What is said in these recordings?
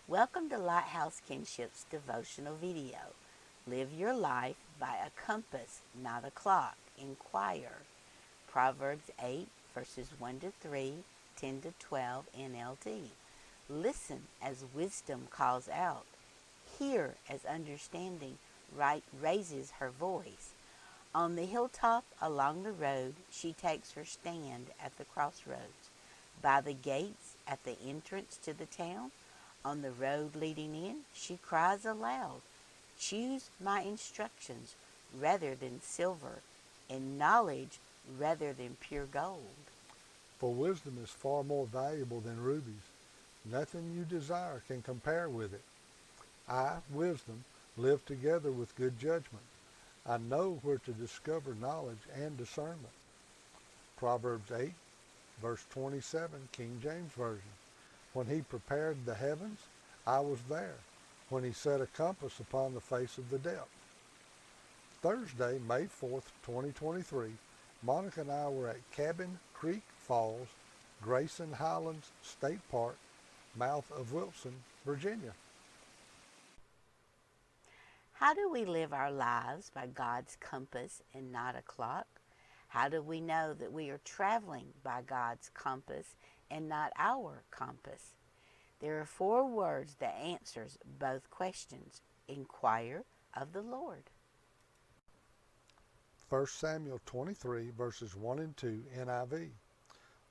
Welcome to LightHouse KinShip's devotional video. Live your life by a compass, not a clock. Inquire. Proverbs 8, verses 1 to 3, 10 to 12 NLT. Listen as wisdom calls out. Hear as understanding raises her voice. On the hilltop along the road, she takes her stand at the crossroads. By the gates at the entrance to the town, on the road leading in, she cries aloud, "Choose my instructions rather than silver, and knowledge rather than pure gold." For wisdom is far more valuable than rubies. Nothing you desire can compare with it. I, wisdom, live together with good judgment. I know where to discover knowledge and discernment. Proverbs 8, verse 27, King James Version. When he prepared the heavens, I was there. When he set a compass upon the face of the depth. Thursday, May 4th, 2023, Monica and I were at Cabin Creek Falls, Grayson Highlands State Park, mouth of Wilson, Virginia. How do we live our lives by God's compass and not a clock? How do we know that we are traveling by God's compass and not our compass? There are 4 words that answers both questions. Inquire of the Lord. 1 Samuel 23, verses 1 and 2, NIV.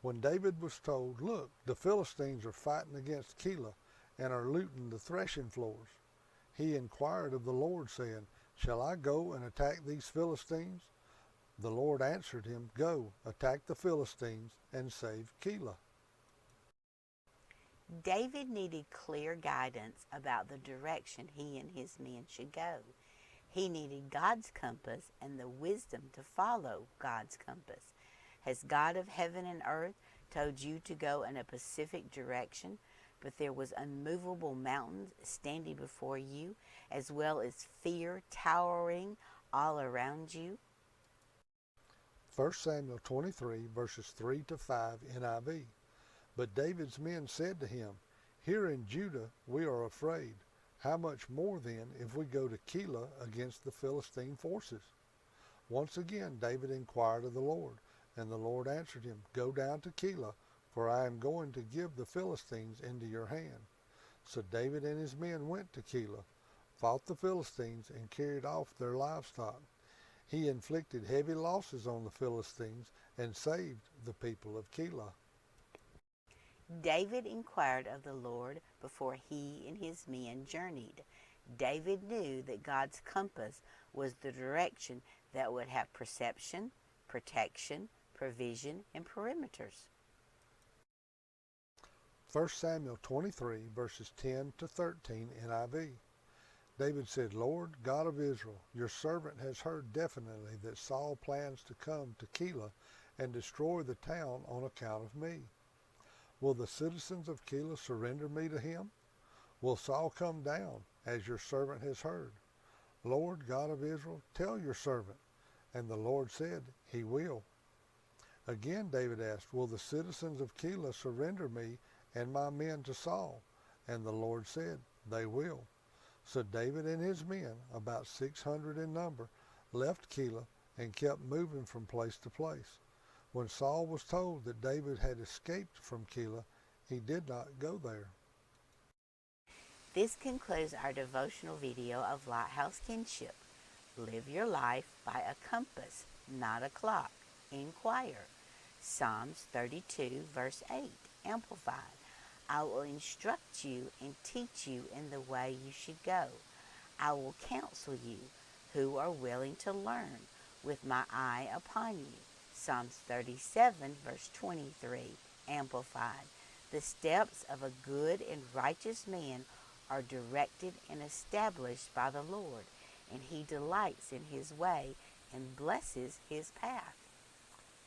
When David was told, "Look, the Philistines are fighting against Keilah and are looting the threshing floors," he inquired of the Lord, saying, "Shall I go and attack these Philistines?" The Lord answered him, "Go, attack the Philistines and save Keilah." David needed clear guidance about the direction he and his men should go. He needed God's compass and the wisdom to follow God's compass. Has God of heaven and earth told you to go in a specific direction, but there was unmovable mountains standing before you, as well as fear towering all around you? 1 Samuel 23, verses 3 to 5, NIV. But David's men said to him, "Here in Judah we are afraid. How much more then if we go to Keilah against the Philistine forces?" Once again David inquired of the Lord, and the Lord answered him, "Go down to Keilah, for I am going to give the Philistines into your hand." So David and his men went to Keilah, fought the Philistines, and carried off their livestock. He inflicted heavy losses on the Philistines and saved the people of Keilah. David inquired of the Lord before he and his men journeyed. David knew that God's compass was the direction that would have perception, protection, provision, and perimeters. 1 Samuel 23, verses 10 to 13, NIV. David said, "Lord, God of Israel, your servant has heard definitely that Saul plans to come to Keilah and destroy the town on account of me. Will the citizens of Keilah surrender me to him? Will Saul come down, as your servant has heard? Lord, God of Israel, tell your servant." And the Lord said, "He will." Again David asked, "Will the citizens of Keilah surrender me and my men to Saul?" And the Lord said, "They will." So David and his men, about 600 in number, left Keilah and kept moving from place to place. When Saul was told that David had escaped from Keilah, he did not go there. This concludes our devotional video of LightHouse KinShip. Live your life by a compass, not a clock. Inquire. Psalms 32, verse 8, Amplified. I will instruct you and teach you in the way you should go. I will counsel you who are willing to learn with my eye upon you. Psalms 37, verse 23, Amplified. The steps of a good and righteous man are directed and established by the Lord, and he delights in his way and blesses his path.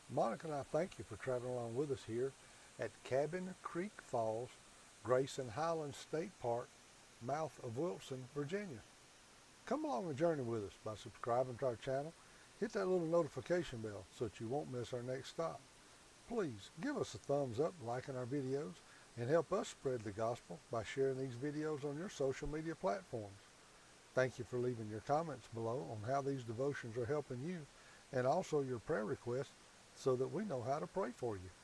Monica and I thank you for traveling along with us here at Cabin Creek Falls, Grayson Highlands State Park, mouth of Wilson, Virginia. Come along and journey with us by subscribing to our channel. Hit that little notification bell so that you won't miss our next stop. Please give us a thumbs up liking our videos and help us spread the gospel by sharing these videos on your social media platforms. Thank you for leaving your comments below on how these devotions are helping you, and also your prayer requests so that we know how to pray for you.